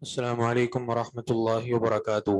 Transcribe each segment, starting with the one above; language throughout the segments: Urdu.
السلام علیکم ورحمۃ اللہ وبرکاتہ۔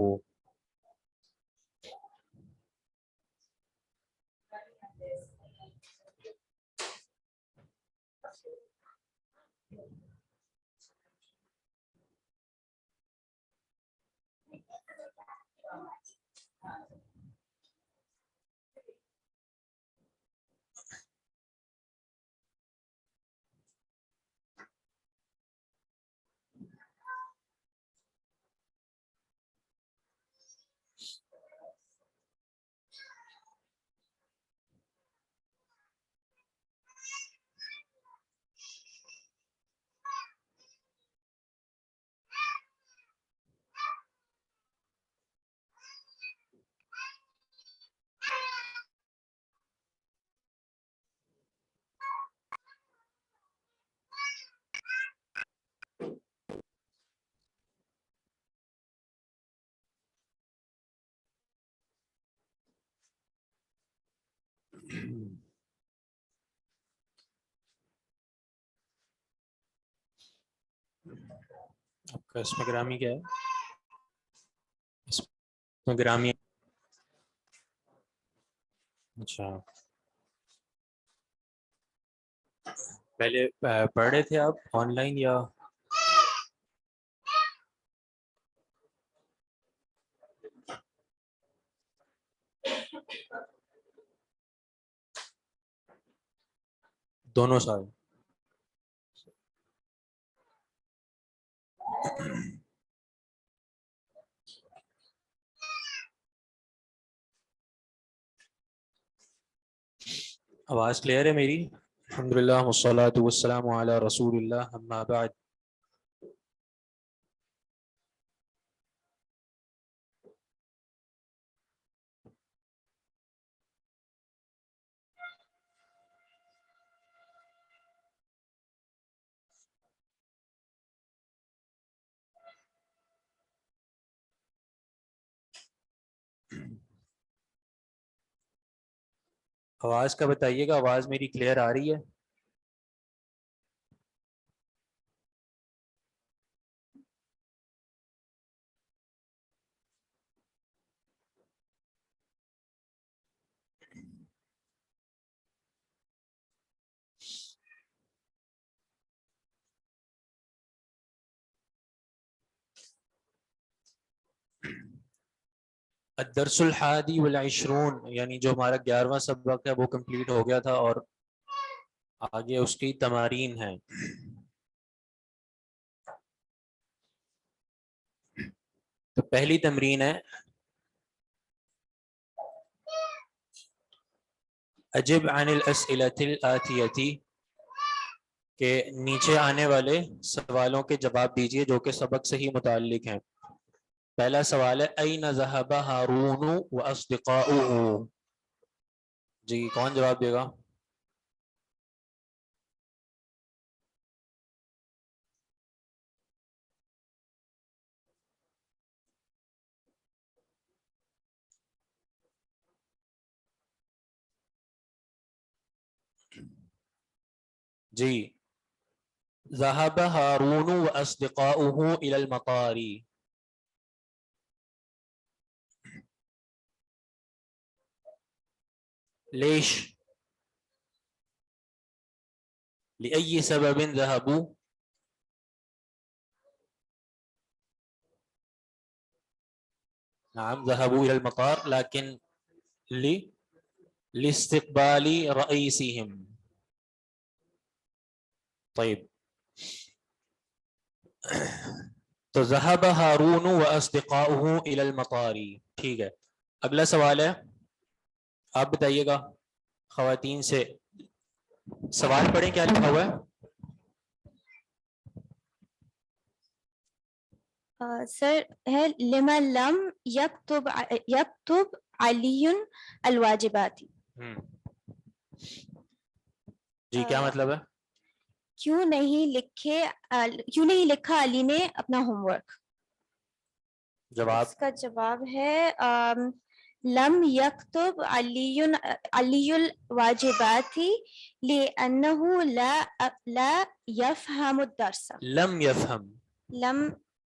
آپ کا اسم گرامی کیا ہے؟ اسم گرامی اچھا، پہلے پڑھ رہے تھے آپ آن لائن یا دونوں سال؟ آواز کلیئر ہے میری؟ الحمدللہ والصلاة والسلام علی رسول اللہ، اما بعد۔ آواز کا بتائیے گا، آواز میری کلیئر آ رہی ہے؟ الدرس الحادی والعشرون، یعنی جو ہمارا 11واں سبق ہے وہ کمپلیٹ ہو گیا تھا، اور آگے اس کی تمارین ہیں۔ تو پہلی تمرین ہے اجب عن الاسئلۃ الآتیۃ، کہ نیچے آنے والے سوالوں کے جواب دیجئے جو کہ سبق سے ہی متعلق ہیں۔ پہلا سوال ہے این ذهب ہارون واصدقاؤہ، جی کون جواب دے گا؟ جی، ذهب هارون واصدقاؤه الى المطار، ليش؟ لأي سبب ذهبوا؟ نعم ذهبوا إلى المطار، لكن لاستقبال رئيسهم. طيب، تو ذهب هارون واصدقاؤه الى المطار، ٹھیک ہے۔ اگلا سوال ہے، آپ بتائیے گا خواتین سے، سوال پڑھیں کیا لکھا ہوا ہے؟ سر ہے لما لم یکتب علی الواجبات، جی کیا مطلب ہے؟ کیوں نہیں لکھا علی نے اپنا ہوم ورک؟ جواب اس کا جواب ہے لم یکتب علی الواجبات لأنه لا يفهم الدرس۔ لم يفهم، لم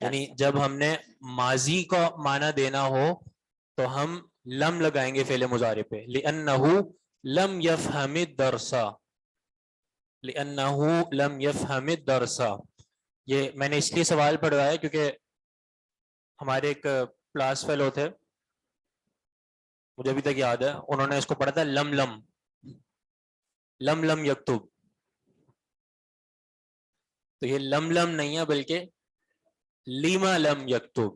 یعنی الدرس. جب ہم نے ماضی کا معنی دینا ہو تو ہم لم لگائیں گے فعل مضارع پہ، لِأَنَّهُ لم يفهم الدرس، لِأَنَّهُ لم يفهم الدرس. یہ میں نے اس لیے سوال پڑھوایا کیونکہ ہمارے ایک کلاس فیلو تھے، مجھے ابھی تک یاد ہے، انہوں نے اس کو پڑھا تھا لم لم، لم لم یکتب. تو یہ لم لم نہیں ہے بلکہ لیما لم یکتب.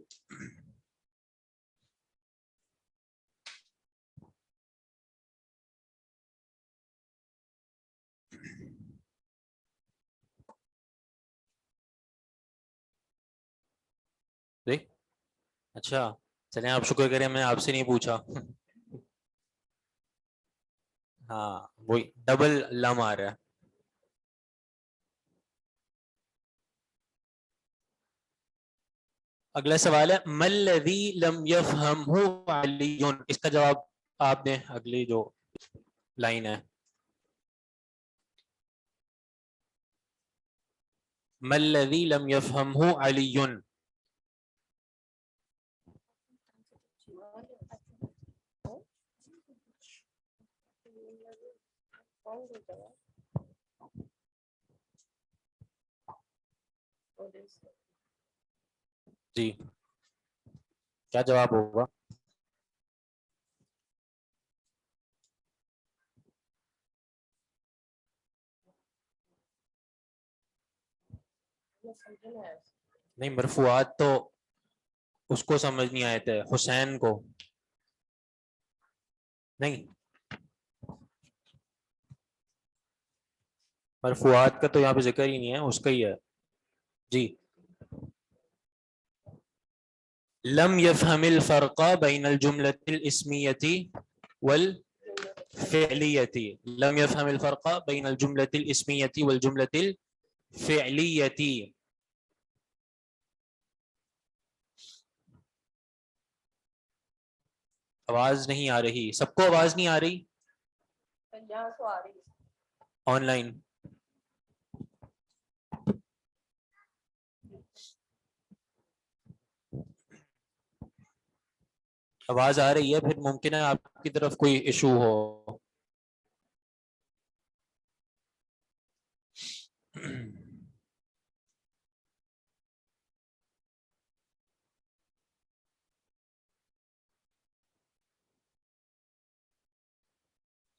دیکھ اچھا چلیں آپ شکر کریں میں آپ سے نہیں پوچھا. ہاں وہی ڈبل لم آ رہا ہے. اگلا سوال ہے مَلَّذِي لَمْ يَفْهَمْهُ عَلِيٌّ. اس کا جواب آپ دیں، اگلی جو لائن ہے مَلَّذِي لَمْ يَفْهَمْهُ عَلِيٌّ. جی کیا جواب ہوگا؟ نہیں مرفوعات تو اس کو سمجھ نہیں آئے تھے، حسین کو نہیں. مرفوعات کا تو یہاں پہ ذکر ہی نہیں ہے، اس کا ہی ہے. جی لم يفهم الفرق بين الجملة الاسمية والفعلية. لم يفهم الفرق بين الجملة الاسمية والجملة الفعلية. آواز نہیں آ رہی، سب کو آواز نہیں آ رہی آن لائن؟ آواز آ رہی ہے، پھر ممکن ہے آپ کی طرف کوئی ایشو ہو.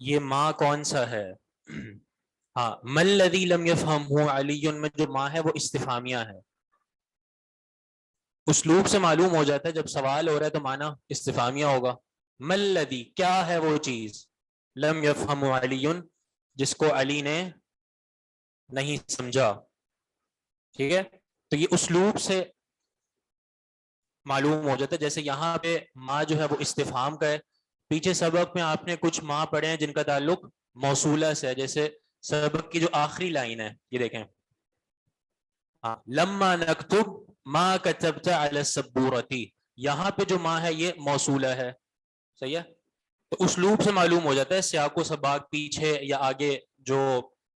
یہ ماں کون سا ہے؟ ہاں مَلَّذِي لَمْ يَفْهَمْهُ عَلِيٌّ میں جو ماں ہے وہ استفہامیہ ہے. اسلوب سے معلوم ہو جاتا ہے جب سوال ہو رہا ہے تو معنی استفہامیہ ہوگا. مَلَّذِي کیا ہے وہ چیز، لم يفهم علی جس کو علی نے نہیں سمجھا. ٹھیک ہے، تو یہ اسلوب سے معلوم ہو جاتا ہے. جیسے یہاں پہ ماں جو ہے وہ استفہام کا ہے، پیچھے سبق میں آپ نے کچھ ماں پڑھے ہیں جن کا تعلق موصولہ سے ہے. جیسے سبق کی جو آخری لائن ہے یہ دیکھیں، ہاں لما نکتب ما کتبت علی السبورۃ، یہاں پہ جو ماں ہے یہ موصولہ ہے. صحیح ہے، تو اسلوب سے معلوم ہو جاتا ہے، سیاق و سباق پیچھے یا آگے جو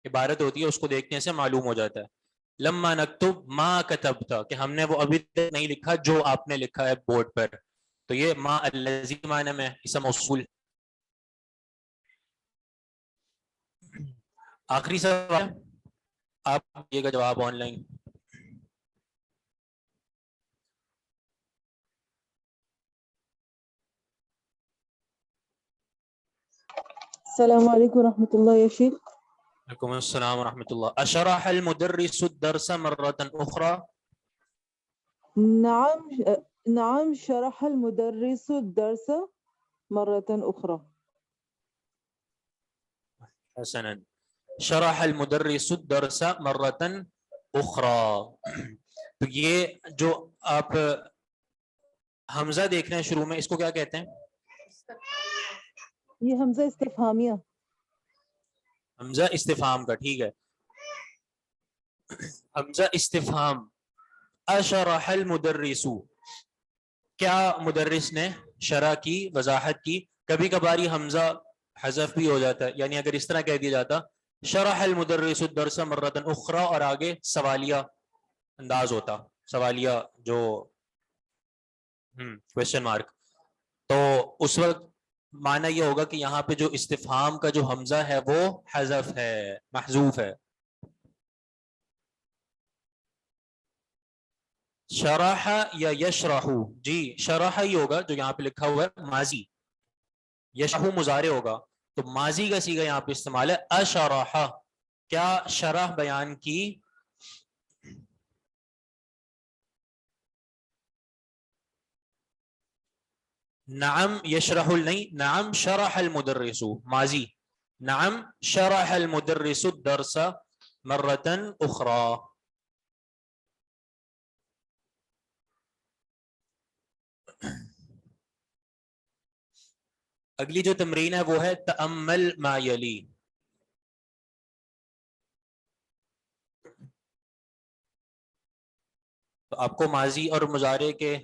عبارت ہوتی ہے اس کو دیکھنے سے معلوم ہو جاتا ہے. لما نکتب ما کتبت کہ ہم نے وہ ابھی تک نہیں لکھا جو آپ نے لکھا ہے بورڈ پر، تو یہ ما الذی معنی میں اسم موصول. آخری سوال آپ یہ کا جواب آن لائن. السلام علیکم ورحمۃ اللہ یا شیخ. وعلیکم السلام ورحمۃ اللہ. اشرح المدرس الدرس مرة أخرى. نعم شرح المدرس الدرس مرة أخرى. حسنا شرح المدرس الدرس مرة أخرى. تو یہ جو آپ حمزہ دیکھ رہے ہیں شروع میں، اس کو کیا کہتے ہیں؟ یہ حمزہ استفہامیہ. حمزہ استفہام کا، ٹھیک ہے. حمزہ استفہام. اشرح المدرس، کیا مدرس نے شرح کی، وضاحت کی. کبھی کبھار یہ حمزہ حذف بھی ہو جاتا ہے، یعنی اگر اس طرح کہہ دیا جاتا شرح المدرس الدرس مرة أخرى اور آگے سوالیہ انداز ہوتا سوالیہ جو کوشچن مارک، تو اس وقت معنی یہ ہوگا کہ یہاں پہ جو استفہام کا جو حمزہ ہے وہ حذف ہے، محذوف ہے. شرح یا یشرح، جی شرح ہی ہوگا جو یہاں پہ لکھا ہوا ہے ماضی، یشرح مضارع ہوگا، تو ماضی کا صیغہ یہاں پہ استعمال ہے اشرح، کیا شرح بیان کی. نعم یشرح نہیں، نعم شرح المدرس ماضی، نعم شرح المدرس الدرس مرة اخرى. اگلی جو تمرین ہے وہ ہے تأمل ما یلی. تو آپ کو ماضی اور مضارع کے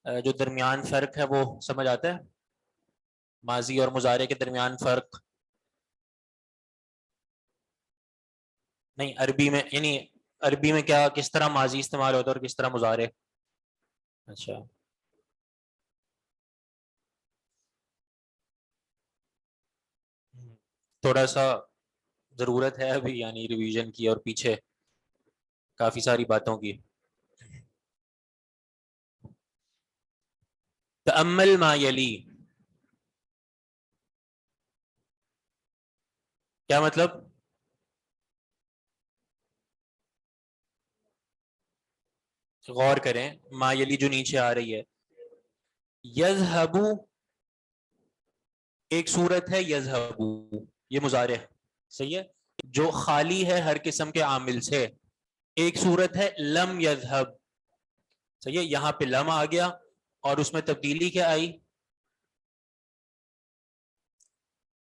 جو درمیان فرق ہے وہ سمجھ آتا ہے؟ ماضی اور مضارع کے درمیان فرق نہیں، عربی میں یعنی عربی میں کیا کس طرح ماضی استعمال ہوتا ہے اور کس طرح مضارع؟ اچھا تھوڑا سا ضرورت ہے ابھی یعنی ریویژن کی اور پیچھے کافی ساری باتوں کی. تأمل ما یلی کیا مطلب؟ غور کریں، ما یلی جو نیچے آ رہی ہے، یذہبو ایک صورت ہے، یذہبو یہ مضارع ہے، صحیح ہے، جو خالی ہے ہر قسم کے عامل سے. ایک صورت ہے لم یذہب، صحیح ہے، یہاں پہ لم آ گیا اور اس میں تبدیلی کیا آئی،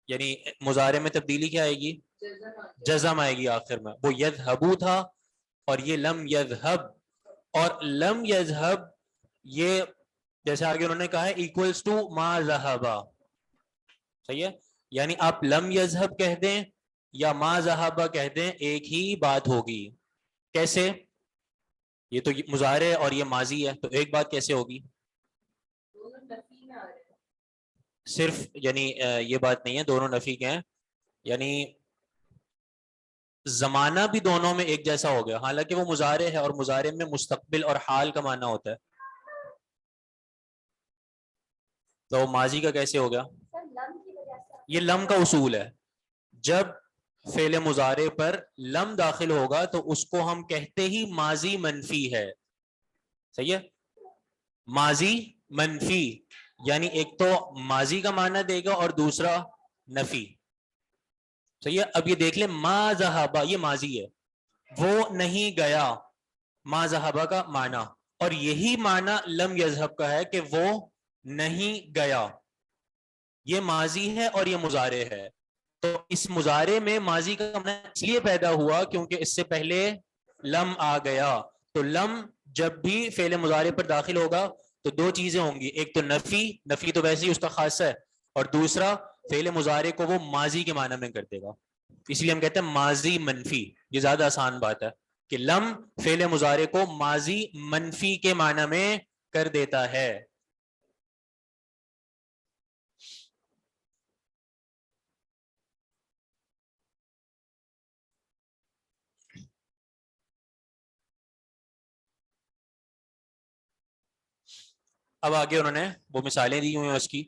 یعنی مضارع میں تبدیلی کیا آئے گی، جزم آئے گی آخر میں. وہ یذہبو تھا اور یہ لم یذہب، اور لم یذہب یہ جیسے آگے انہوں نے کہا ہے ایکولز ٹو ما ذہبا، صحیح ہے، یعنی آپ لم یذہب کہہ دیں یا ما ذہبا کہہ دیں ایک ہی بات ہوگی. کیسے؟ یہ تو مضارع اور یہ ماضی ہے، تو ایک بات کیسے ہوگی؟ صرف یعنی یہ بات نہیں ہے دونوں نفی کے ہیں، یعنی زمانہ بھی دونوں میں ایک جیسا ہو گیا، حالانکہ وہ مضارع ہے اور مضارع میں مستقبل اور حال کا معنی ہوتا ہے، تو ماضی کا کیسے ہو گیا؟ یہ لم کا اصول ہے، جب فعل مضارع پر لم داخل ہوگا تو اس کو ہم کہتے ہی ماضی منفی ہے، صحیح ہے، ماضی منفی یعنی ایک تو ماضی کا معنی دے گا اور دوسرا نفی، صحیح ہے. اب یہ دیکھ لیں ما ذہبا یہ ماضی ہے، وہ نہیں گیا، ما ذہبا کا معنی، اور یہی معنی لم یذہب کا ہے کہ وہ نہیں گیا، یہ ماضی ہے اور یہ مضارع ہے. تو اس مضارع میں ماضی کا معنی اس لیے پیدا ہوا کیونکہ اس سے پہلے لم آ گیا، تو لم جب بھی فعل مضارع پر داخل ہوگا تو دو چیزیں ہوں گی، ایک تو نفی، نفی تو ویسے ہی اس کا خاصہ ہے، اور دوسرا فعل مضارع کو وہ ماضی کے معنی میں کر دے گا، اس لیے ہم کہتے ہیں ماضی منفی. یہ زیادہ آسان بات ہے کہ لم فعل مضارع کو ماضی منفی کے معنی میں کر دیتا ہے. اب آگے انہوں نے وہ مثالیں دی ہوئی ہیں اس کی،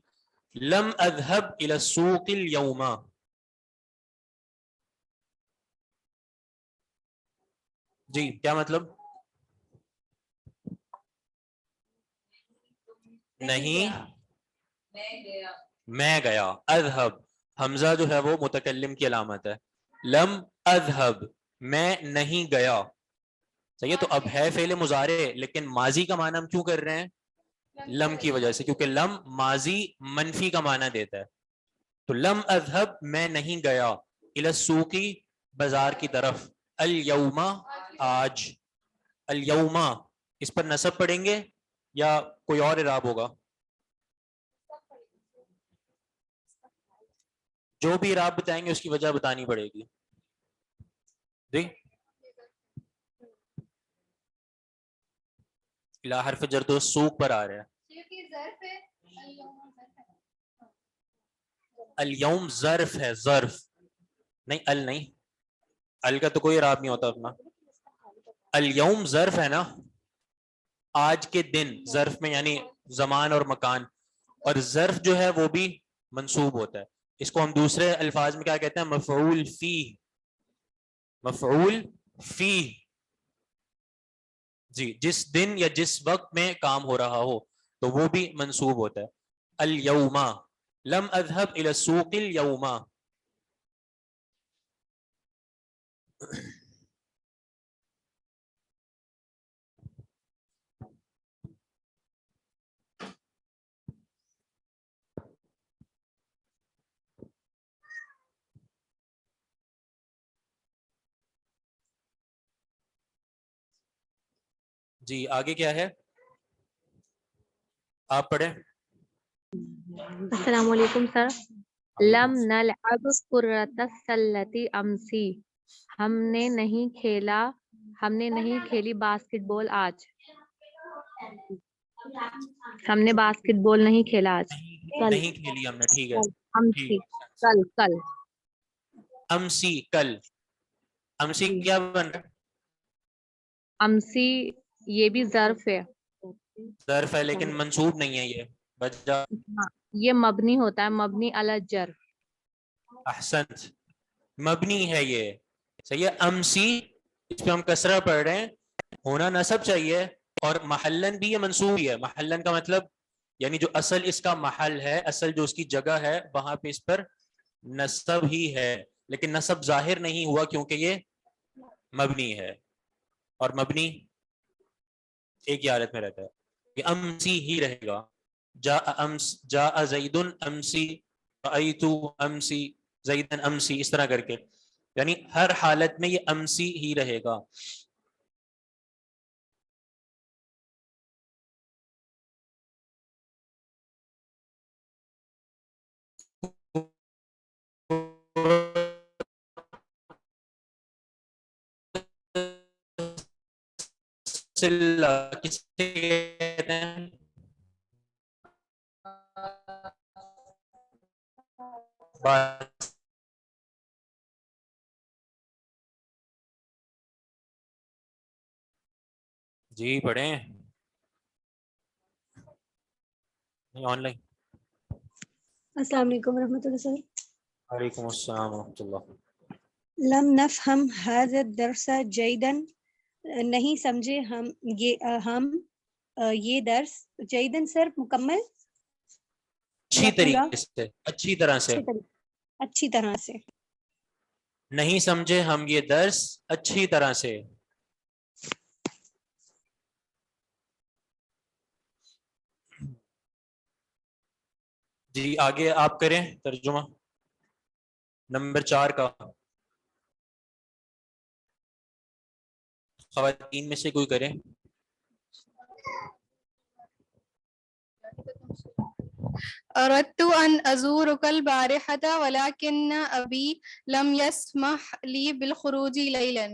لم اذهب الى السوق اليوم، جی کیا مطلب؟ نہیں میں گیا، اذهب حمزہ جو ہے وہ متکلم کی علامت ہے، لم اذهب میں نہیں گیا، صحیح ہے. تو اب ہے فعل مضارع لیکن ماضی کا معنی ہم کیوں کر رہے ہیں؟ لم کی وجہ سے، کیونکہ لم ماضی منفی کا معنی دیتا ہے. تو لم اذهب میں نہیں گیا، الى السوق بازار کی طرف، الیوم آج، الیوم اس پر نصب پڑھیں گے یا کوئی اور اعراب ہوگا؟ جو بھی اعراب بتائیں گے اس کی وجہ بتانی پڑے گی. جی لا حرف جر تو سوق پر آ رہا ہے. الیوم ظرف ہے, ظرف نہیں, ال نہیں, ال کا تو کوئی اعراب نہیں ہوتا اپنا. الیوم ظرف ہے نا, آج کے دن, ظرف میں یعنی زمان اور مکان, اور ظرف جو ہے وہ بھی منصوب ہوتا ہے. اس کو ہم دوسرے الفاظ میں کیا کہتے ہیں؟ مفعول فی. مفعول فی, جی, جس دن یا جس وقت میں کام ہو رہا ہو تو وہ بھی منصوب ہوتا ہے. الیوم لم اذهب الى السوق اليوم. جی آگے کیا ہے, آپ پڑھیں. السلام علیکم سر. لم نلعب کرۃ السلۃ امسی. ہم نے نہیں کھیلی باسکٹ بال آج. ہم نے باسکٹ بال نہیں کھیلا آج. کل. نہیں کھیلی ہم نے, ٹھیک ہے. امسی. ٹھیک, کل. امسی کل. امسی کیا بن رہا ہے؟ امسی یہ بھی ظرف ہے. ظرف ہے لیکن منصوب نہیں ہے, یہ بجا. ہاں, یہ مبنی ہوتا ہے, مبنی علی الجر. احسنت, مبنی ہے یہ, صحیح ہے. امسی اس پہ ہم کسرہ پڑھ رہے ہیں, ہونا نصب چاہیے, اور محلن بھی یہ منصوب ہی ہے. محلن کا مطلب یعنی جو اصل اس کا محل ہے, اصل جو اس کی جگہ ہے, وہاں پہ اس پر نصب ہی ہے, لیکن نصب ظاہر نہیں ہوا کیونکہ یہ مبنی ہے, اور مبنی ایک ہی حالت میں رہتا ہے, یہ امسی ہی رہے گا. جاء زید امسی, رأیت امسی زیدن امسی, اس طرح کر کے, یعنی ہر حالت میں یہ امسی ہی رہے گا. کسے کہتے ہیں؟ جی پڑھیں, آن لائن. السلام علیکم ورحمۃ اللہ سر. وعلیکم السلام ورحمۃ اللہ. لم نفہم هذا الدرس جیدا. نہیں سمجھے ہم یہ درس. جیدن سر مکمل اچھی یا پورا؟ طریقے سے, اچھی طرح سے. اچھی طرح سے. نہیں سمجھے ہم یہ درس اچھی طرح سے. جی آگے آپ کریں ترجمہ نمبر 4 کا. خواتین میں سے کوئی کریں. أردت أن أزورك البارحة ولكن أبي لم يسمح لي بالخروج ليلا.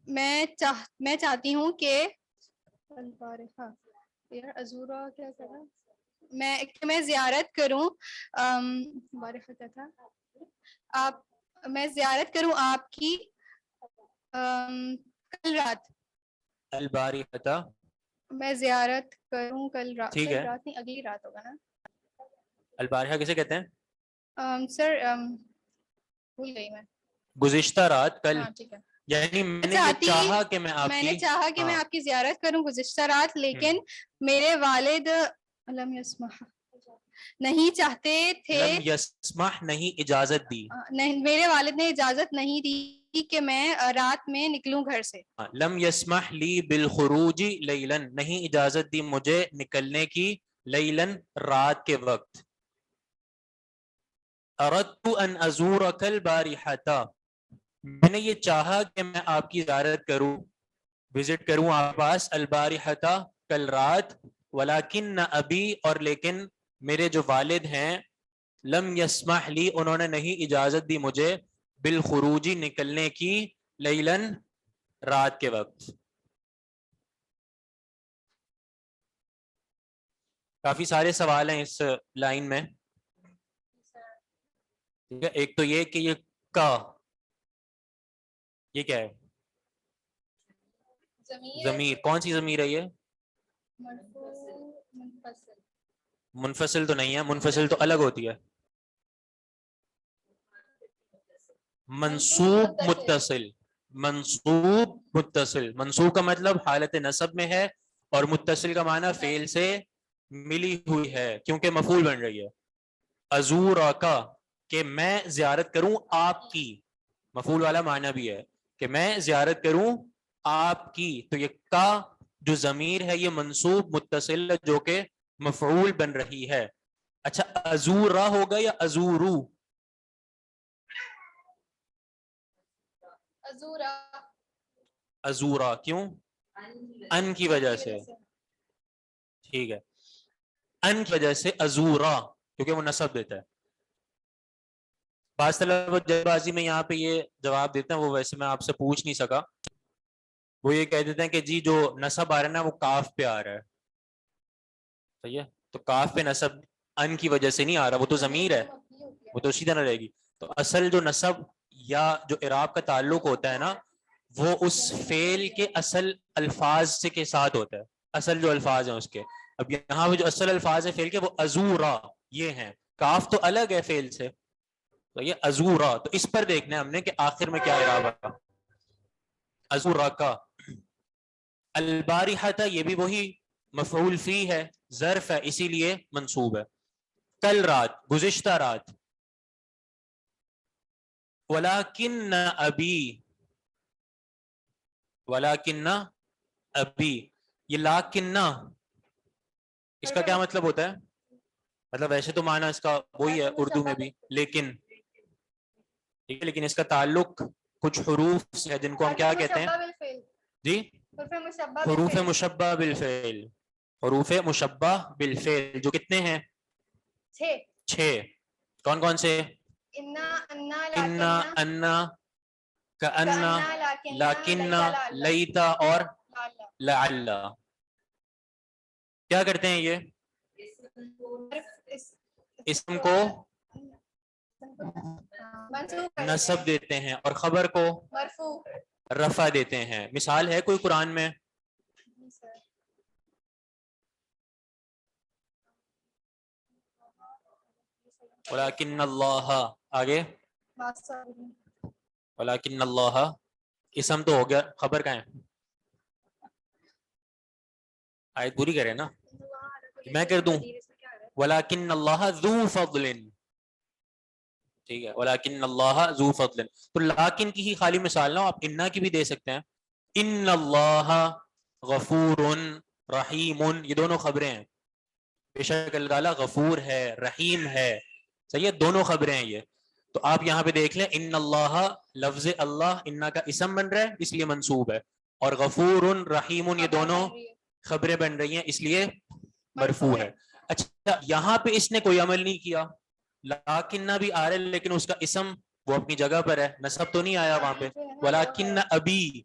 میں چاہتی ہوں کہ البارحہ یار ازورا کیا کرا, میں زیارت کروں. بارحہ کیا تھا, آپ, میں زیارت کروں آپ کی کل رات. البارحہ, میں زیارت کروں کل رات. ٹھیک ہے. کل رات نہیں, اگلی رات ہوگا نا. البارحہ کسے کہتے ہیں؟ سر بھول گئی میں. گزشتہ رات, کل. ہاں ٹھیک ہے. یعنی میں نے یہ چاہا کہ میں آپ میں کی, نے چاہا کہ میں آپ کی زیارت کروں گزشتہ رات, لیکن میرے والد لم یسمح نہیں چاہتے تھے. لم یسمح نہیں اجازت دی. میرے والد نے اجازت نہیں دی کہ میں رات میں نکلوں گھر سے. لم یسمح لی بالخروج لیلاً, نہیں اجازت دی مجھے نکلنے کی, لیلاً رات کے وقت. اردت ان ازورک البارحہ, میں نے یہ چاہا کہ میں آپ کی زیارت کروں, وزٹ کروں آپ پاس, البارحہ کل رات, ولیکن ابی اور لیکن میرے جو والد ہیں, لم یسمح لی انہوں نے نہیں اجازت دی مجھے, بالخروجی نکلنے کی, لیلاً رات کے وقت. کافی سارے سوال ہیں اس لائن میں. ٹھیک ہے, ایک تو یہ کہ یہ کا یہ کیا ہے؟ ضمیر. کون سی ضمیر ہے یہ؟ منفصل تو نہیں ہے, منفصل تو الگ ہوتی ہے. منصوب متصل. منصوب متصل. منصوب کا مطلب حالت نصب میں ہے, اور متصل کا معنی فعل سے ملی ہوئی ہے کیونکہ مفعول بن رہی ہے. ازورا کا کہ میں زیارت کروں آپ کی, مفعول والا معنی بھی ہے کہ میں زیارت کروں آپ کی. تو یہ کا جو ضمیر ہے یہ منصوب متصل جو کہ مفعول بن رہی ہے. اچھا ازورا ہوگا یا ازورو؟ ازورا. کیوں؟ ان کی وجہ سے. ٹھیک ہے, ان کی وجہ سے ازورا کیونکہ وہ نصب دیتا ہے. بعض طلبہ جلد بازی میں یہاں پہ یہ جواب دیتے ہیں, وہ ویسے میں آپ سے پوچھ نہیں سکا. وہ یہ کہہ دیتے ہیں کہ جی جو نصب آ رہا ہے نا وہ کاف پہ آ رہا ہے. صحیح ہے, تو کاف پہ نصب ان کی وجہ سے نہیں آ رہا, وہ تو ضمیر ہے, وہ تو اسی طرح رہے گی. تو اصل جو نصب یا جو اعراب کا تعلق ہوتا ہے نا وہ اس فعل کے اصل الفاظ سے کے ساتھ ہوتا ہے, اصل جو الفاظ ہیں اس کے. اب یہاں پہ جو اصل الفاظ ہیں فعل کے وہ ازورا یہ ہیں, کاف تو الگ ہے فعل سے, تو یہ ازورا. تو اس پر دیکھنا ہے ہم نے کہ آخر میں کیا اعراب آ. ازورا کا. البارحہ یہ بھی وہی مفعول فی ہے, ظرف ہے اسی لیے منصوب ہے. کل رات, گزشتہ رات. ولیکن ابی. ولیکن ابی, یہ لاکن اس کا کیا مطلب ہوتا ہے؟ مطلب ویسے تو معنی اس کا وہی ہے اردو میں بھی, لیکن ٹھیک ہے, لیکن اس کا تعلق کچھ حروف سے ہے جن کو ہم کیا کہتے ہیں جی؟ حروف مشبہ بالفعل. حروف مشبہ بالفعل جو کتنے ہیں؟ 6. کون کون سے؟ انا, انا, کأنا, لکننا, لیتا اور لعل. کیا کرتے ہیں یہ؟ اسم کو نصب دیتے ہیں اور خبر کو رفع دیتے ہیں. مثال ہے کوئی قرآن میں؟ ولیکن اللہ, آگے ولیکن اللہ, اسم تو ہو گیا, خبر کا ہے؟ آیت پوری کرے نا, میں کر دوں ولیکن اللہ ذو فضل. ٹھیک ہے, ولیکن اللہ ذو فضل. تو لیکن کی ہی خالی مثال نہ, آپ انا کی بھی دے سکتے ہیں. ان اللہ غفور رحیم, یہ دونوں خبریں ہیں. بے شک اللہ تعالیٰ غفور ہے, رحیم ہے. صحیح ہے, دونوں خبریں ہیں یہ. تو آپ یہاں پہ دیکھ لیں, ان اللہ, لفظ اللہ انا کا اسم بن رہا ہے اس لیے منصوب ہے, اور غفور رحیم یہ دونوں خبریں بن رہی ہیں اس لیے مرفوع ہے. اچھا یہاں پہ اس نے کوئی عمل نہیں کیا, لیکن بھی آ رہا ہے لیکن اس کا اسم وہ اپنی جگہ پر ہے, نصب تو نہیں آیا وہاں پہ. ولیکن ابی,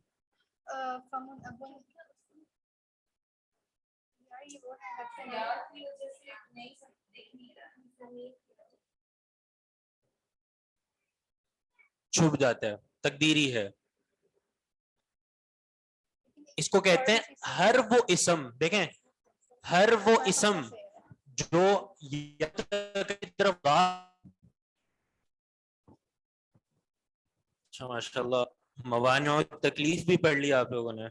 چھپ جاتا ہے, تقدیری ہے. اس کو کہتے ہیں ہر وہ اسم, دیکھیں ہر وہ اسم جو طرف. اچھا ماشاء اللہ, موانع تکلیف بھی پڑھ لیا آپ لوگوں نے.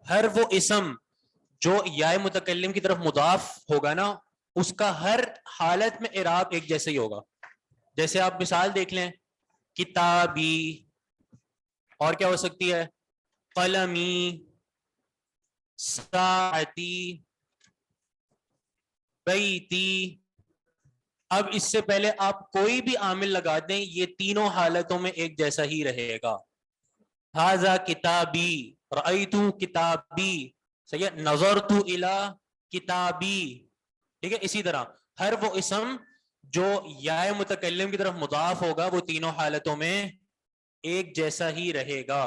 ہر وہ اسم جو یا متکلم کی طرف مضاف ہوگا نا اس کا ہر حالت میں اعراب ایک جیسے ہی ہوگا. جیسے آپ مثال دیکھ لیں, کتابی, اور کیا ہو سکتی ہے, قلمی, ساعتی, بیتی. اب اس سے پہلے آپ کوئی بھی عامل لگا دیں یہ تینوں حالتوں میں ایک جیسا ہی رہے گا. ھذا کتابی, رأیت کتابی, صحیح ہے, نظرت الی کتابی. ٹھیک ہے, اسی طرح ہر وہ اسم جو یا متکلم کی طرف مضاف ہوگا وہ تینوں حالتوں میں ایک جیسا ہی رہے گا.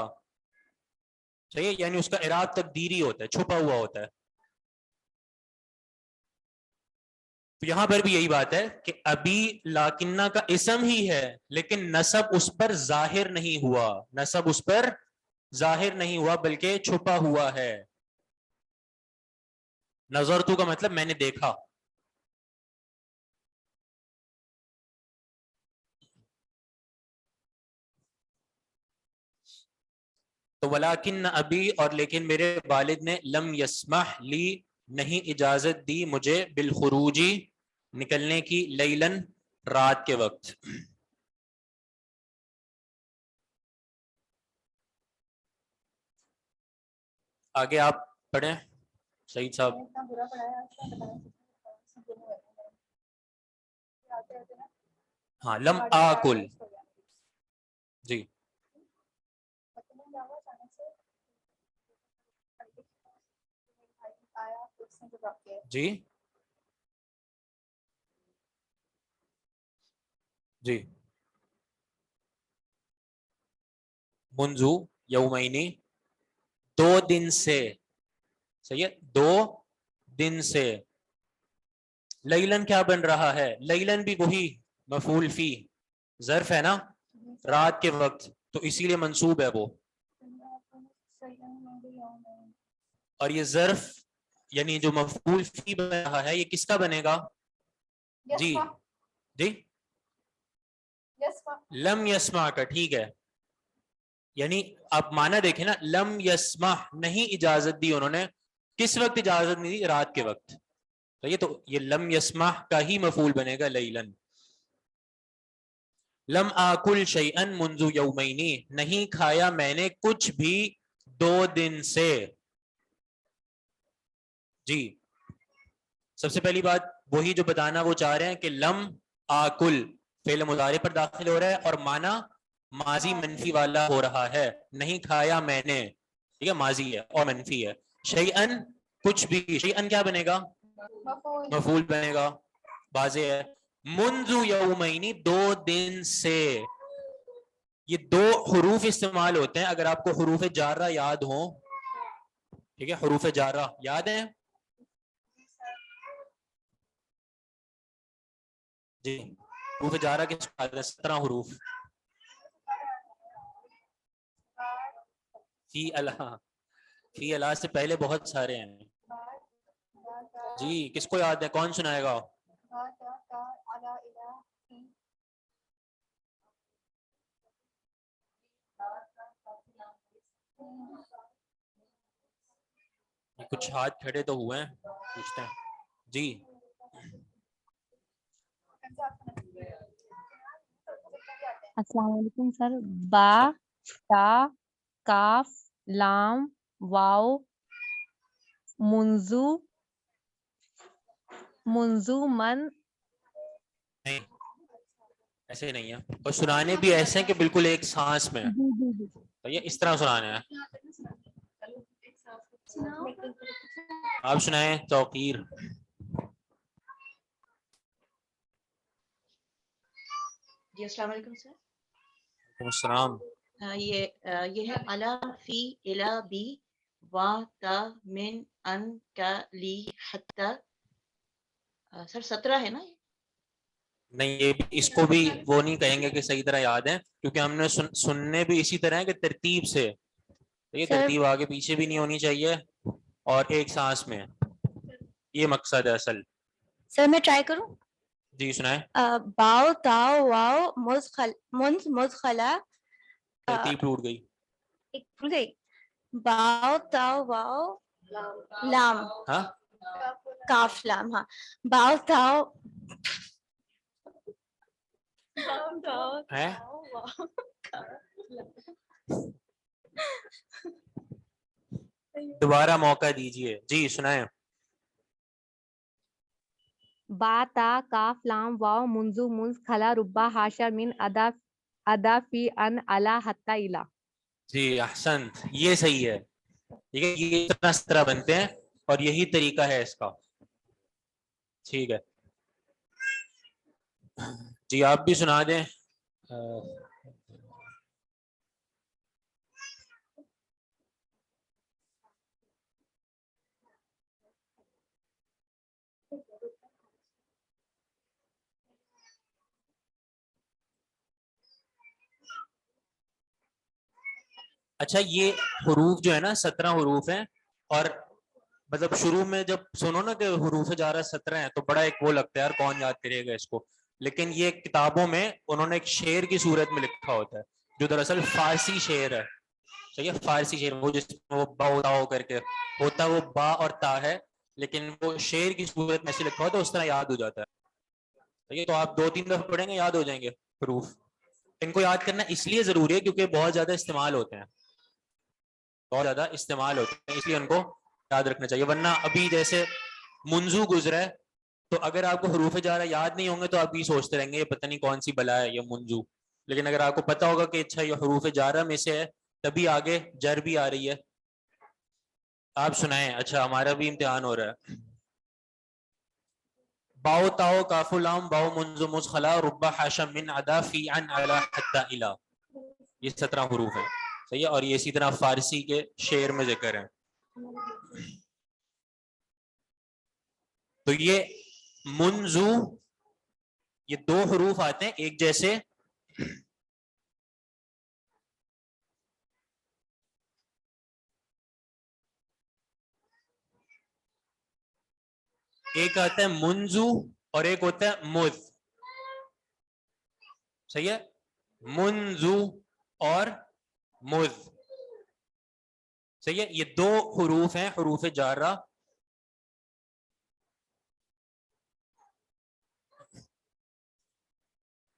صحیح ہے, یعنی اس کا اعراب تقدیری ہوتا ہے, چھپا ہوا ہوتا ہے. تو یہاں پر بھی یہی بات ہے کہ ابھی لاکنہ کا اسم ہی ہے لیکن نسب اس پر ظاہر نہیں ہوا, نسب اس پر ظاہر نہیں ہوا بلکہ چھپا ہوا ہے. نظر تو کا مطلب میں نے دیکھا. تو ولیکن ابھی, اور لیکن میرے والد نے, لم یسمح لی, نہیں اجازت دی مجھے, بالخروجی, نکلنے کی, لیلن, رات کے وقت. آگے آپ پڑھیں سعید صاحب. ہاں, لم آکل. جی جی جی منذ یومینی, 2 دن سے. صحیح ہے, 2 دن سے. لیلن کیا بن رہا ہے؟ لیلن بھی وہی مفعول فی, ظرف ہے نا, رات کے وقت, تو اسی لیے منصوب ہے وہ. اور یہ ظرف یعنی جو مفعول فی بن رہا ہے یہ کس کا بنے گا؟ جی جی لم یسمع کا. ٹھیک ہے, یعنی آپ معنی دیکھیں نا, لم یسمع, نہیں اجازت دی انہوں نے. کس وقت اجازت نہیں دی؟ رات کے وقت. تو یہ لم یسمع کا ہی مفعول بنے گا لیلن. لم آکل شیئا منذ یومینی, نہیں کھایا میں نے کچھ بھی 2 دن سے. جی سب سے پہلی بات وہی جو بتانا وہ چاہ رہے ہیں کہ لم آکل فعل مضارع پر داخل ہو رہا ہے اور معنی ماضی منفی والا ہو رہا ہے, نہیں کھایا میں نے. ٹھیک ہے, ماضی ہے اور منفی ہے. شیئن کچھ بھی, شیئن کیا بنے گا؟ مفعول بنے گا, واضح ہے. منذ یومینی, 2 دن سے. یہ 2 حروف استعمال ہوتے ہیں اگر آپ کو حروف جارہ یاد ہوں. ٹھیک ہے, حروف جارہ یاد ہیں؟ جی حروف جارہ کس کو 17 حروف. فی الہ سے پہلے بہت سارے ہیں. جی کس کو یاد ہے, کون سنائے گا؟ کچھ ہاتھ کھڑے تو ہوئے ہیں, پوچھتے ہیں. جی السلام علیکم سر. با, تا, کاف, لام, واو, منزو, من. نہیں ایسے نہیں ہے, اور سنانے بھی ایسے ہیں کہ بالکل ایک سانس میں. یہ اس طرح سنانے ہیں. آپ سنائیں توقیر. جی السلام علیکم سر. وعلیکم السلام. یہ ہے الا فی الا بی وا تا من ان کا لی حتی. سر 17 ہے نا؟ نہیں یہ اس کو بھی وہ نہیں کہیں گے کہ صحیح طرح یاد ہے, کیونکہ ہم نے سننے بھی اسی طرح ہے کہ ترتیب سے. یہ ترتیب آگے پیچھے بھی نہیں ہونی چاہیے اور ایک سانس میں, یہ مقصد ہے اصل. سر میں ٹرائی کروں. جی سنائیں. باؤ تاؤ واؤ منز مزخلا. ترتیب ٹوٹ گئی. ایک بھول گئی. باؤ تاؤ واؤ لام, ہاں کاف لام. ہاں باؤ تاؤ ہے, دوبارہ موقع دیجیے. جی سنائیں. با, تا, کاف, لام, واو, منزو, منز, کھلا, ربا, حاشا, من, ادا, فی, ان, علا, حتی, الا. جی احسنت, یہ صحیح ہے. ٹھیک ہے, یہ 17 بنتے ہیں اور یہی طریقہ ہے اس کا. ٹھیک ہے جی آپ بھی سنا دیں. اچھا یہ حروف جو ہے نا 17 حروف ہیں, اور مطلب شروع میں جب سنو نا کہ حروف جارہ 17 ہیں تو بڑا ایک وہ لگتا ہے یار کون یاد کرے گا اس کو, لیکن یہ کتابوں میں انہوں نے ایک شعر کی صورت میں لکھا ہوتا ہے جو دراصل فارسی شعر ہے. صحیح ہے, فارسی شعر, وہ جس میں وہ با ہو کر کے ہوتا ہے, وہ با اور تا ہے, لیکن وہ شعر کی صورت میں ایسے لکھا ہوتا ہے, اس طرح یاد ہو جاتا ہے. صحیح ہے, تو آپ 2-3 دفعہ پڑھیں گے یاد ہو جائیں گے حروف. ان کو یاد کرنا اس لیے ضروری ہے کیونکہ بہت زیادہ استعمال ہوتے ہیں, بہت زیادہ استعمال ہوتے ہیں, اس لیے ان کو یاد رکھنا چاہیے. ورنہ ابھی جیسے منزو گزرا ہے, تو اگر آپ کو حروف جارہ یاد نہیں ہوں گے تو آپ یہ سوچتے رہیں گے یہ پتہ نہیں کون سی بلا ہے یہ منزو, لیکن اگر آپ کو پتا ہوگا کہ اچھا یہ حروف جارہ میں سے ہے تبھی آگے جر بھی آ رہی ہے. آپ سنائیں, اچھا ہمارا بھی امتحان ہو رہا ہے. باؤ تاؤ کاف لام باؤ منزو مز خلا ربا حاشم من عدا فی عن علا حتی الا, یہ 17 حروف ہیں. صحیح ہے, اور یہ اسی طرح فارسی کے شعر میں ذکر ہیں. تو یہ منزو, یہ 2 حروف آتے ہیں ایک جیسے, ایک آتا ہے منزو اور ایک ہوتا ہے مذ. صحیح ہے, منزو اور مذ. صحیح ہے, یہ 2 حروف ہیں حروف جارہ.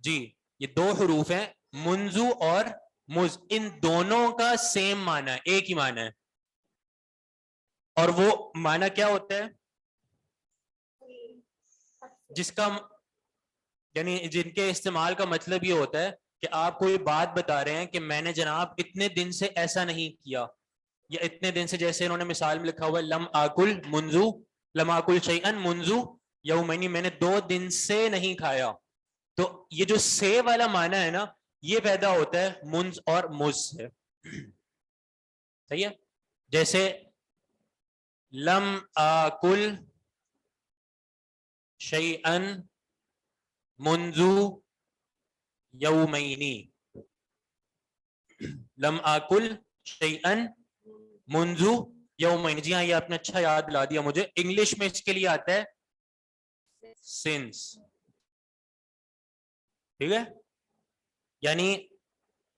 جی یہ 2 حروف ہیں منزو اور مذ, ان دونوں کا سیم معنی ہے, ایک ہی معنی ہے. اور وہ معنی کیا ہوتا ہے جس کا یعنی جن کے استعمال کا مطلب یہ ہوتا ہے کہ آپ کوئی بات بتا رہے ہیں کہ میں نے جناب اتنے دن سے ایسا نہیں کیا, یا اتنے دن سے, جیسے انہوں نے مثال میں لکھا ہوا ہے لم آکل منزو لم آکل شیئن منزو یومینی, میں نے 2 دن سے نہیں کھایا. تو یہ جو سے والا معنی ہے نا یہ پیدا ہوتا ہے منز اور مز سے. صحیح ہے, جیسے لم آکل شیئن منزو یومینی, لم آکل شیئن منزو یومین. جی ہاں, یہ آپ نے اچھا یاد دلا دیا مجھے, انگلش میں اس کے لیے آتا ہے سنس. ٹھیک ہے, یعنی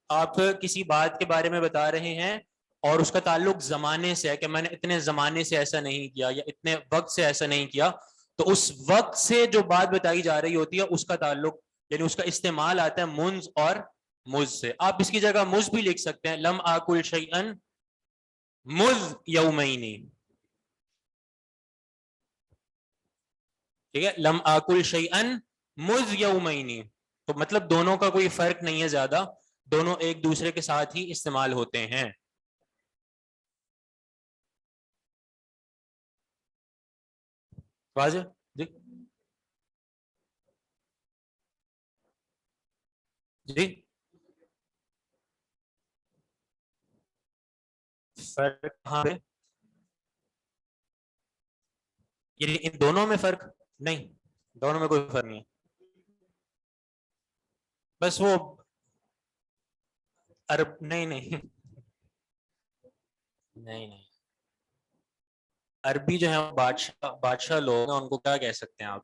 آپ کسی بات کے بارے میں بتا رہے ہیں اور اس کا تعلق زمانے سے ہے کہ میں نے اتنے زمانے سے ایسا نہیں کیا یا اتنے وقت سے ایسا نہیں کیا, تو اس وقت سے جو بات بتائی جا رہی ہوتی ہے اس کا تعلق یعنی اس کا استعمال آتا ہے منز اور مز سے. آپ اس کی جگہ مز بھی لکھ سکتے ہیں, لم آکل شیئن مذ یومینی. ٹھیک ہے, لم آکل شیئن مذ یومینی, تو مطلب دونوں کا کوئی فرق نہیں ہے زیادہ, دونوں ایک دوسرے کے ساتھ ہی استعمال ہوتے ہیں. واضح جی, جی فرق کہاں پہ, یعنی ان دونوں میں فرق نہیں, دونوں میں کوئی فرق نہیں ہے, بس وہ عرب نہیں نہیں نہیں عربی جو ہے بادشاہ لوگ ہیں, ان کو کیا کہہ سکتے ہیں آپ.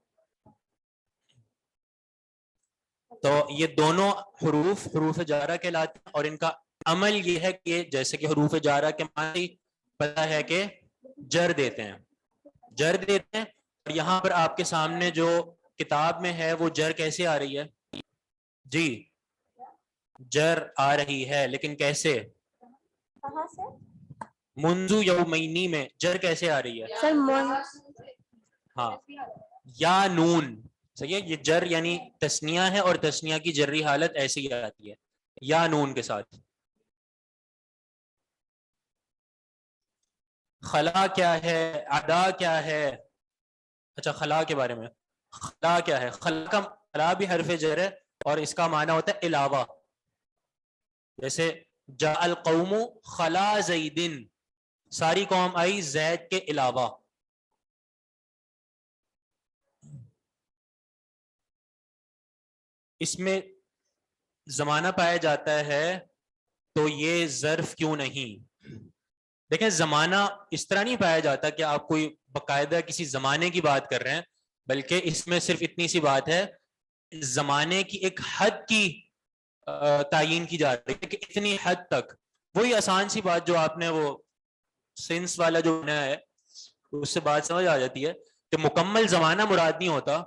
تو یہ دونوں حروف جارہ کہلاتے ہیں, اور ان کا عمل یہ ہے کہ جیسے کہ حروف جارہ کے معنی پتہ ہے کہ جر دیتے ہیں, جر دیتے ہیں. اور یہاں پر آپ کے سامنے جو کتاب میں ہے وہ جر کیسے آ رہی ہے, جی جر آ رہی ہے, لیکن کیسے, کہاں سے, منزو یومینی میں جر کیسے آ رہی ہے سر ہاں یا نون. صحیح ہے, یہ جر یعنی تسنیہ ہے اور تسنیہ کی جری حالت ایسی ہی آتی ہے یا نون کے ساتھ. خلا کیا ہے, ادا کیا ہے, اچھا خلا کے بارے میں, خلا کیا ہے, خلا بھی حرف جر ہے اور اس کا معنی ہوتا ہے علاوہ. جیسے جاء القوم خلا زیدن, ساری قوم آئی زید کے علاوہ. اس میں زمانہ پایا جاتا ہے تو یہ ظرف کیوں نہیں. دیکھیں زمانہ اس طرح نہیں پایا جاتا کہ آپ کوئی باقاعدہ کسی زمانے کی بات کر رہے ہیں، بلکہ اس میں صرف اتنی سی بات ہے زمانے کی ایک حد کی تعین کی جا رہی ہے کہ اتنی حد تک. وہی آسان سی بات جو آپ نے وہ سینس والا جو بنا ہے اس سے بات سمجھ آ جاتی ہے کہ مکمل زمانہ مراد نہیں ہوتا،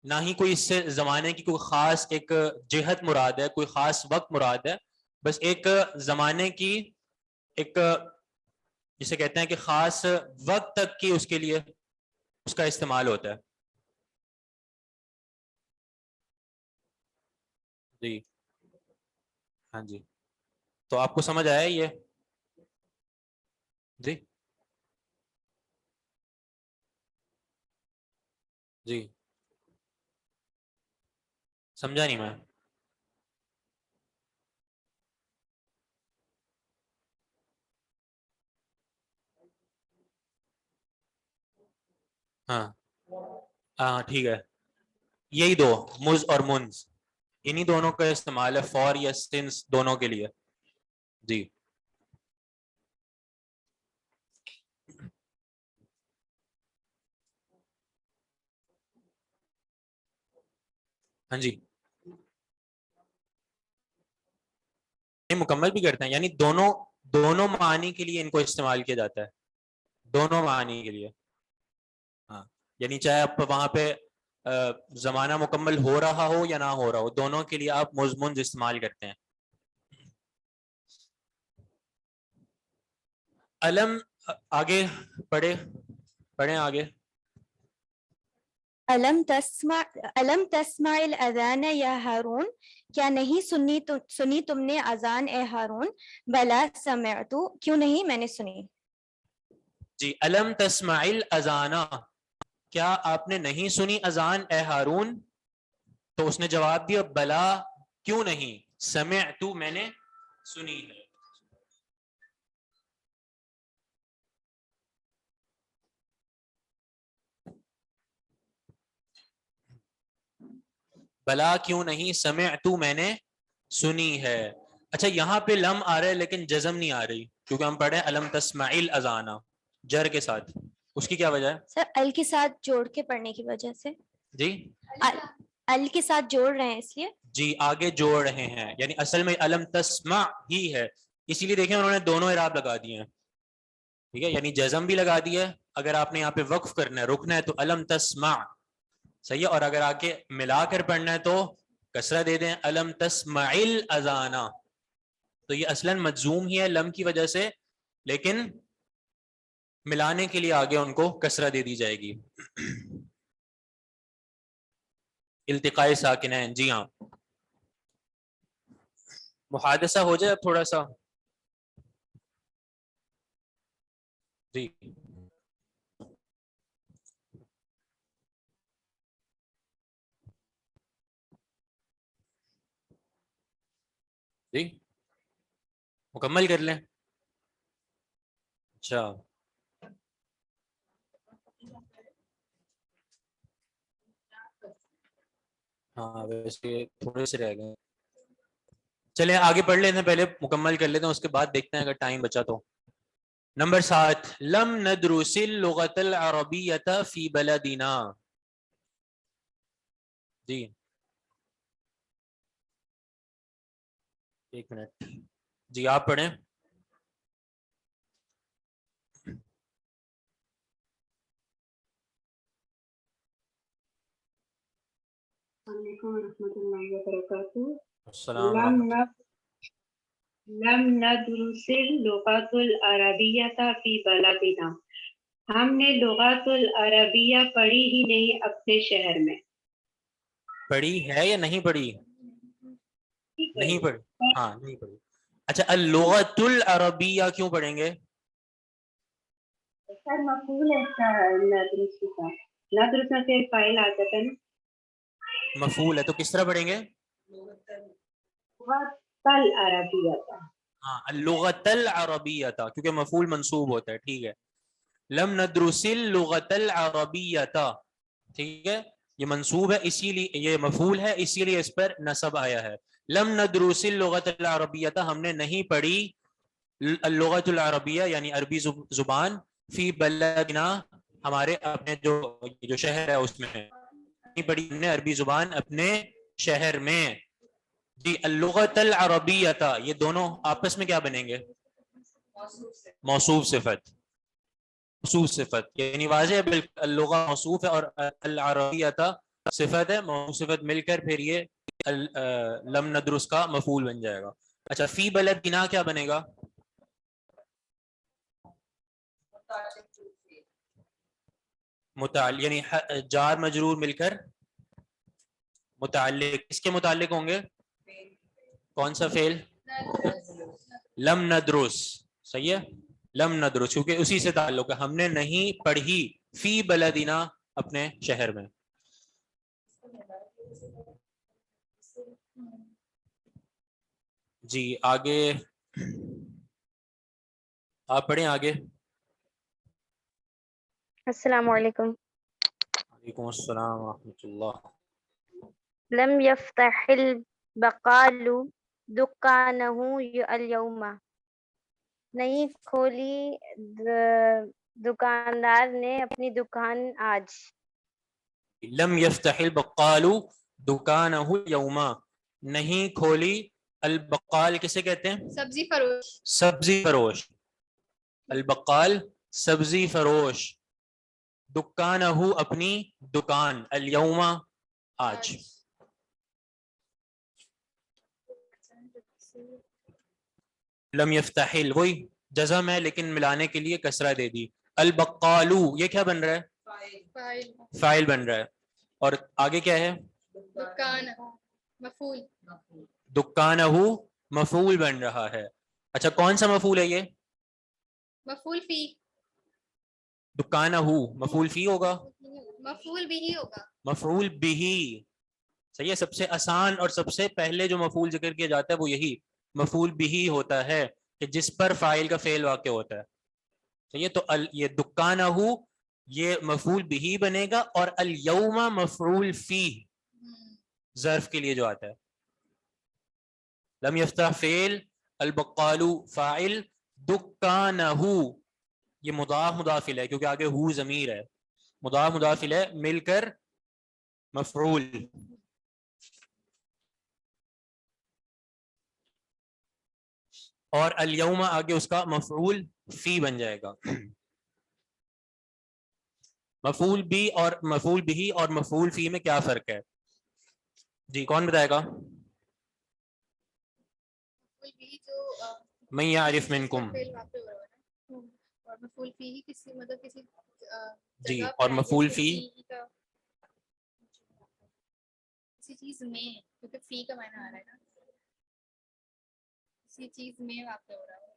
نہ ہی کوئی اس سے زمانے کی کوئی خاص ایک جہت مراد ہے، کوئی خاص وقت مراد ہے. بس ایک زمانے کی ایک جسے کہتے ہیں کہ خاص وقت تک کی اس کے لیے اس کا استعمال ہوتا ہے. جی ہاں جی، تو آپ کو سمجھ آیا یہ؟ جی جی سمجھا نہیں میں. ہاں ہاں ٹھیک ہے، یہی دو مز اور منز، انہی دونوں کا استعمال ہے فور یا سنس دونوں کے لیے. جی ہاں جی مکمل بھی کرتے ہیں، یعنی دونوں معنی کے لیے ان کو استعمال کیا جاتا ہے، دونوں معنی کے لیے. ہاں یعنی چاہے آپ وہاں پہ زمانہ مکمل ہو رہا ہو یا نہ ہو رہا ہو، دونوں کے لیے آپ مضمون استعمال کرتے ہیں. علم آگے پڑھیں آگے. علم تسمع الاذان یا ہارون، کیا نہیں سنی تم نے اذان اے ہارون؟ بلا سمعت، کیوں نہیں میں نے سنی. جی علم تسمع الاذان، کیا آپ نے نہیں سنی اذان اے ہارون؟ تو اس نے جواب دیا بلا، کیوں نہیں، سمعت میں نے سنی ہے. بلا کیوں نہیں، سمعت میں نے سنی ہے. اچھا یہاں پہ لم آ رہا ہے لیکن جزم نہیں آ رہی، کیونکہ ہم پڑھے علم تسمع الاذان جر کے ساتھ، اس کی کیا وجہ ہے؟ سر ال کے ساتھ جوڑ کے پڑھنے کی وجہ سے. جی ال کے ساتھ جوڑ رہے ہیں اس لیے. جی آگے جوڑ رہے ہیں، یعنی اصل میں علم تسمع ہی ہے، اسی لیے دیکھیں انہوں نے دونوں اعراب لگا دیے ہیں. ٹھیک ہے، یعنی جزم بھی لگا دیا ہے، اگر آپ نے یہاں پہ وقف کرنا ہے رکنا ہے تو علم تسمع صحیح ہے، اور اگر آگے ملا کر پڑھنا ہے تو کسرہ دے دیں علم تسمع الاذان. تو یہ اصلاً مجزوم ہی ہے لم کی وجہ سے، لیکن ملانے کے لیے آگے ان کو کسرہ دے دی جائے گی. التقاء ساکنین. جی ہاں محادثہ ہو جائے تھوڑا سا. جی جی مکمل کر لیں. اچھا ہاں ویسے تھوڑے سے رہ گئے، چلیں آگے پڑھ لیتے ہیں، پہلے مکمل کر لیتے ہیں اس کے بعد دیکھتے ہیں اگر ٹائم بچا تو. نمبر 7 لم ندرس اللغة العربية في بلدنا. جی ایک منٹ، جی آپ پڑھیں. السلام علیکم ورحمۃ اللہ وبرکاتہ. السلام ورحمۃ لم ندرس اللغة العربية في بلدنا، ہم نے لغات العربیہ پڑھی ہی نہیں اپنے شہر میں. پڑھی ہے یا نہیں پڑھی؟ نہیں پڑھی، ہاں نہیں پڑھی. اچھا اللغۃ العربیہ کیوں پڑھیں گے؟ سر مفعول ہے اس کا ندرس کا، ندرس میں پھر فاعل آ جاتا ہے نا. مفعول ہے تو کس طرح پڑھیں گے؟ لغات العربیہ. ہاں اللغۃ العربیہ، کیونکہ مفعول منصوب ہوتا ہے. ٹھیک ہے، لم ندرس اللغۃ العربیہ، ٹھیک ہے، یہ منصوب ہے اسی لیے، یہ مفعول ہے اسی لیے اس پر نصب آیا ہے. لم ندرس اللغۃ العربیہ، ہم نے نہیں پڑھی اللغۃ العربیہ یعنی عربی زبان، فی بلدنا ہمارے اپنے جو شہر ہے اس میں نہیں پڑھی ہم نے عربی زبان اپنے شہر میں. جی اللغۃ العربیہ، یہ دونوں آپس میں کیا بنیں گے؟ موصوف صفت. موصوف صفت یعنی واضح ہے بالکل، اللغہ موصوف ہے اور العربیہ صفت ہے، موصوف صفت مل کر پھر یہ لم ندرس کا مفعول بن جائے گا. اچھا فی بلدنا کیا بنے گا؟ متعلق یعنی جار مجرور مل کر متعلق، اس کے متعلق ہوں گے کون سا فعل؟ لم ندرس. صحیح ہے، لم ندرس کیونکہ اسی سے تعلق ہے، ہم نے نہیں پڑھی فی بلدنا اپنے شہر میں. جی آگے آپ پڑھیں آگے. السلام علیکم. وعلیکم السلام ورحمۃ اللہ. لم يفتح البقال دکانہ اليوم، نہیں کھولی دکاندار نے اپنی دکان آج. لم يفتح البقال دکانہ اليوم، نہیں کھولی البقال کسے کہتے ہیں؟ سبزی فروش. سبزی فروش. البقال سبزی فروش، دکانہ اپنی دکان، اليوم آج. لم يفتح وہی جزم ہے لیکن ملانے کے لیے کسرہ دے دی. البقالو یہ کیا بن رہا ہے؟ فاعل بن رہا ہے. اور آگے کیا ہے؟ دکان مفعول. دکانہ مفعول بن رہا ہے. اچھا کون سا مفعول ہے یہ؟ مفعول فی. دکانہ مفعول فی ہوگا؟ مفعول بھی ہوگا. مفعول بھی. صحیح ہے، سب سے آسان اور سب سے پہلے جو مفعول ذکر کیا جاتا ہے وہ یہی مفعول بھی ہوتا ہے کہ جس پر فاعل کا فعل واقع ہوتا ہے. صحیح ہے، تو یہ دکانہ یہ مفعول بھی بنے گا اور الیوم مفعول فی ظرف کے لیے جو آتا ہے. لم یفتح فعل، البقال فاعل، دکانہ یہ مضاف مضاف الیہ کیونکہ آگے ہو ضمیر ہے، مضاف مضاف الیہ مل کر مفعول. اور الیوم آگے اس کا مفعول فی بن جائے گا. مفعول بھی اور مفعول بھی اور مفعول فی میں کیا فرق ہے؟ جی کون بتائے گا؟ مفعول بھی جو من یعرف منکم. اور مفعول فی ہی کسی مطلب کسی جی اور مفعول فی کسی چیز میں، کیونکہ فی کا معنی آ رہا ہے نا، کسی چیز میں واقع ہو رہا ہے.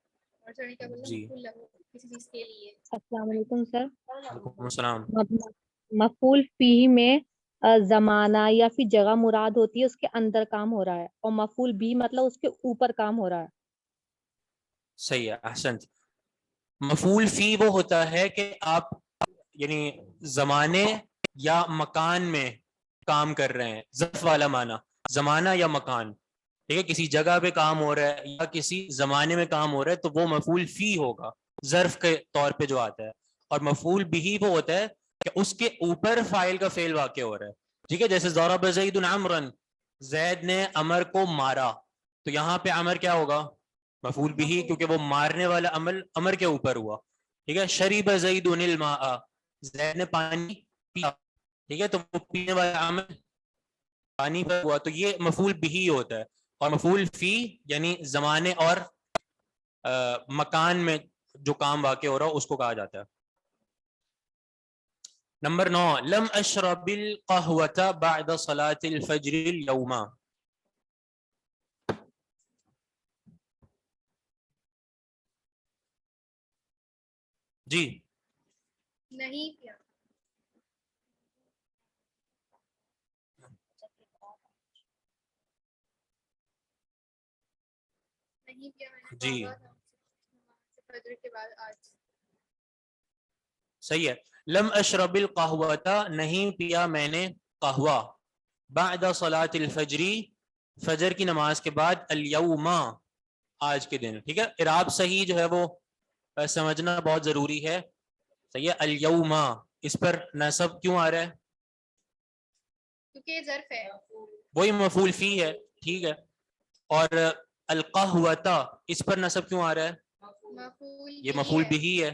اور چڑھنے کا بولنا جی. مفعول لہو کسی چیز کے لیے. السلام علیکم سر. وعلیکم السلام. مفعول فی میں زمانہ یا پھر جگہ مراد ہوتی ہے، اس کے اندر کام ہو رہا ہے، اور مفعول بھی مطلب اس کے اوپر کام ہو رہا ہے. صحیح ہے، احسنت. مفعول فی وہ ہوتا ہے کہ آپ یعنی زمانے یا مکان میں کام کر رہے ہیں، ظرف والا معنی زمانہ یا مکان. ٹھیک ہے، کسی جگہ پہ کام ہو رہا ہے یا کسی زمانے میں کام ہو رہا ہے تو وہ مفعول فی ہوگا ظرف کے طور پہ جو آتا ہے. اور مفعول بھی وہ ہوتا ہے کہ اس کے اوپر فاعل کا فعل واقع ہو رہا ہے. ٹھیک ہے، جیسے ضرب زید عمرا، زید نے عمر کو مارا، تو یہاں پہ عمر کیا ہوگا؟ مفعول بھی کیونکہ وہ مارنے والا عمل عمر کے اوپر ہوا. ٹھیک ہے، شرب زید الماء، زید نے پانی پیا. ٹھیک ہے، تو وہ پینے والا عمل پانی پر ہوا، تو یہ مفعول بھی ہوتا ہے. اور مفعول فی یعنی زمانے اور مکان میں جو کام واقع ہو رہا ہو اس کو کہا جاتا ہے. نمبر 9 لم اشرب القهوة بعد صلاة الفجر اليوم. جی نہیں پیا. نہیں پیا میں نے جی فجر کے بعد آج. صحیح ہے. لم اشرب القهوة نہیں پیا میں نے قہوہ، بعد صلاة الفجر فجر کی نماز کے بعد الیوم آج کے دن. ٹھیک ہے, اعراب صحیح جو ہے وہ سمجھنا بہت ضروری ہے. صحیح ہے, الیوم اس پر نصب کیوں آ رہا ہے؟ کیونکہ یہ ظرف ہے. وہی مفعول فی ہے. ٹھیک ہے, اور القہوۃ اس پر نصب کیوں آ رہا ہے؟ مفعول یہ بھی مفعول ہے. بھی ہے,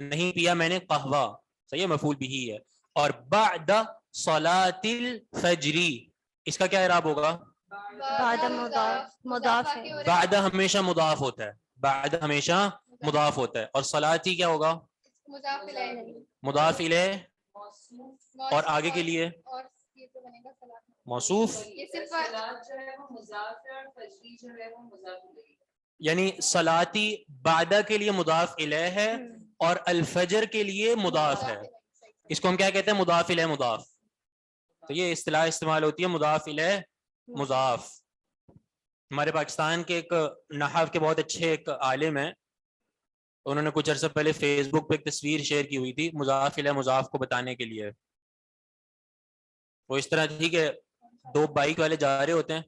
نہیں پیا میں نے قہوہ. صحیح ہے, مفعول بھی ہے. اور بعد صلاۃ الفجر اس کا کیا اعراب ہوگا؟ بعد مضاف ہے. بعد ہمیشہ مضاف ہوتا ہے, بعد ہمیشہ مضاف ہوتا ہے. اور صلاتی کیا ہوگا؟ مضاف الیہ. مضاف الیہ. اور آگے کے لیے اور یہ تو بنے گا صلاۃ. موصوف, یہ صرف یعنی صلاتی بعدہ کے لیے مضاف الیہ ہے اور الفجر کے لیے مضاف ہے. اس کو ہم کیا کہتے ہیں؟ مضاف الیہ مضاف. تو یہ اصطلاح استعمال ہوتی ہے مضاف الیہ مضاف. ہمارے پاکستان کے ایک نحو کے بہت اچھے ایک عالم ہیں, انہوں نے کچھ عرصہ پہلے فیس بک پہ ایک تصویر شیئر کی ہوئی تھی مضاف الیہ مضاف کو بتانے کے لیے. وہ اس طرح تھی کہ دو بائک والے جا رہے ہوتے ہیں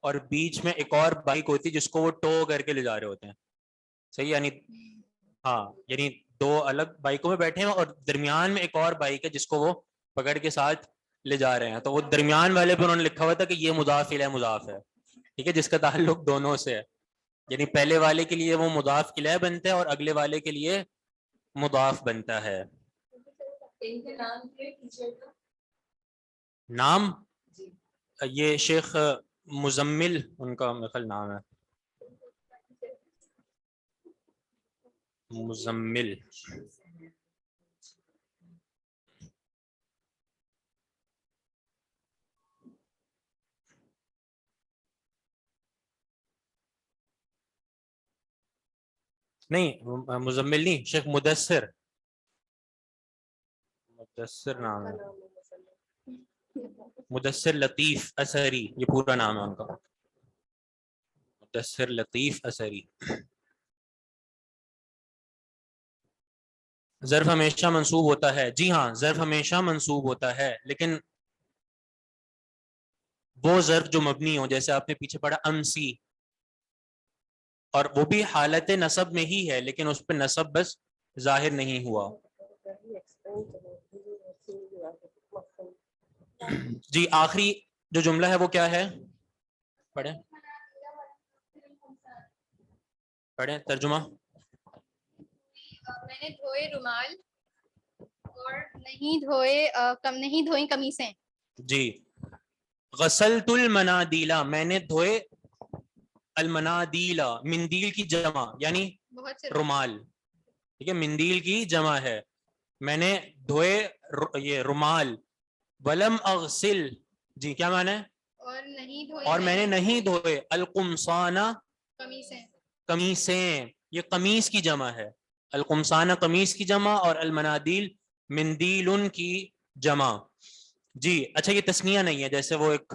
اور بیچ میں ایک اور بائک ہوتی ہے جس کو وہ ٹو کر کے لے جا رہے ہوتے ہیں. صحیح, یعنی ہاں, یعنی دو الگ بائکوں میں بیٹھے ہیں اور درمیان میں ایک اور بائک ہے جس کو وہ پکڑ کے ساتھ لے جا رہے ہیں. تو وہ درمیان والے پہ انہوں نے لکھا ہوا تھا کہ یہ مضاف الیہ مضاف ہے. ٹھیک ہے, جس کا تعلق دونوں سے ہے, یعنی پہلے والے کے لیے وہ مضاف الیہ بنتا ہے اور اگلے والے کے لیے مضاف بنتا ہے. نام یہ شیخ مزمل ان کا میرا خیال نام ہے, مزمل. نہیں مزمل نہیں, شیخ مدثر, مدثر نام ہے, مدثر لطیف اثری یہ پورا نام ہے ان کا, مدثر لطیف اثری. ظرف ہمیشہ منصوب ہوتا ہے. جی ہاں, ظرف ہمیشہ منصوب ہوتا ہے, لیکن وہ ظرف جو مبنی ہو, جیسے آپ نے پیچھے پڑھا امسی, اور وہ بھی حالت نصب میں ہی ہے لیکن اس پہ نصب بس ظاہر نہیں ہوا. جی آخری جو جملہ ہے وہ کیا ہے؟ پڑھیں پڑھیں ترجمہ. میں نے دھوئے رومال اور نہیں دھوئی قمیصیں. جی, غسلت المنادیلا میں نے دھوئے المنادیلا, مندیل کی جمع یعنی بہت سے رومال. ٹھیک ہے, مندیل کی جمع ہے. میں نے دھوئے یہ رومال. ولم اغسل, جی کیا معنی ہے؟ اور نہیں دھوئی اور میں نے نہیں دھوئے القمصانہ قمیصیں. قمیصیں, یہ قمیص کی جمع ہے. القمصانہ قمیص کی جمع اور المنادیل مندیل کی جمع. جی اچھا, یہ تسنیہ نہیں ہے جیسے وہ ایک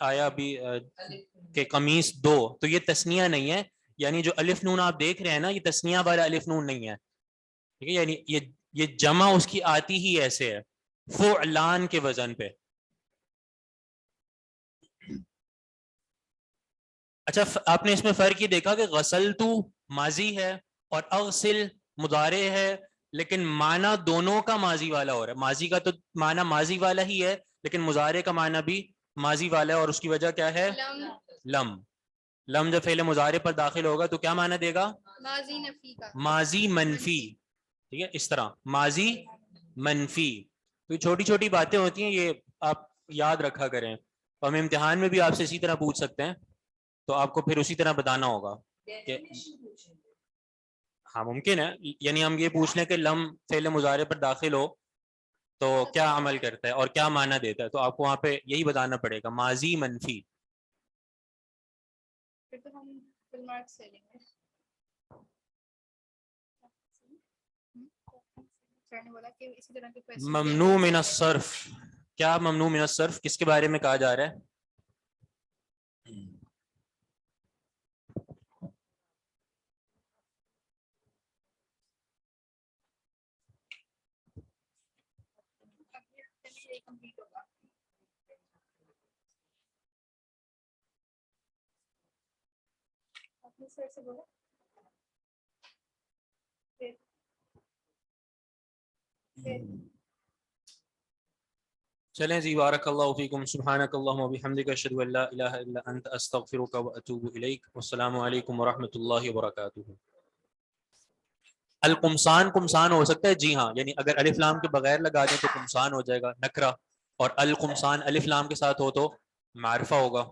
آیا بھی کہ قمیص دو, تو یہ تسنیہ نہیں ہے. یعنی جو الف نون آپ دیکھ رہے ہیں نا, یہ تسنیہ والا الف نون نہیں ہے. ٹھیک ہے, یعنی یہ جمع اس کی آتی ہی ایسے ہے, فعلان کے وزن پہ. اچھا, آپ نے اس میں فرق یہ دیکھا کہ غسلتو ماضی ہے اور اغسل مضارع ہے, لیکن معنی دونوں کا ماضی والا ہو رہا ہے. ماضی کا تو معنی ماضی والا ہی ہے لیکن مضارع کا معنی بھی ماضی والا ہے, اور اس کی وجہ کیا ہے؟ لم. لم جب فعل مضارع پر داخل ہوگا تو کیا معنی دے گا؟ ماضی نفی کا, ماضی منفی. ٹھیک ہے, اس طرح ماضی منفی. تو چھوٹی چھوٹی باتیں ہوتی ہیں, یہ آپ یاد رکھا کریں, اور ہم امتحان میں بھی آپ سے اسی طرح پوچھ سکتے ہیں, تو آپ کو پھر اسی طرح بتانا ہوگا کہ ہاں ممکن ہے. یعنی ہم یہ پوچھ لیں کہ لم فعل مضارع پر داخل ہو تو کیا عمل کرتا ہے اور کیا معنی دیتا ہے, تو آپ کو وہاں پہ یہی بتانا پڑے گا, ماضی منفی. پھر تو ہم فل مارکس لے لیں گے. سر نے بولا کہ اسی طرح کے questions ممنوع من الصرف, کیا ممنوع من الصرف کس کے بارے میں کہا جا رہا ہے؟ complete ہوگا. اپنی سائڈ سے بولو. چلیں جی، بارک اللہ فیکم، سبحانک اللہم و بحمدک، اشہد ان لا الہ الا انت، استغفرک و اتوب الیک، والسلام علیکم ورحمۃ اللہ وبرکاتہ. القمصان قمصان ہو سکتا ہے، جی ہاں، یعنی اگر الف لام کے بغیر لگا دیں تو قمصان ہو جائے گا نکرہ، اور القمصان الف لام کے ساتھ ہو تو معرفہ ہوگا.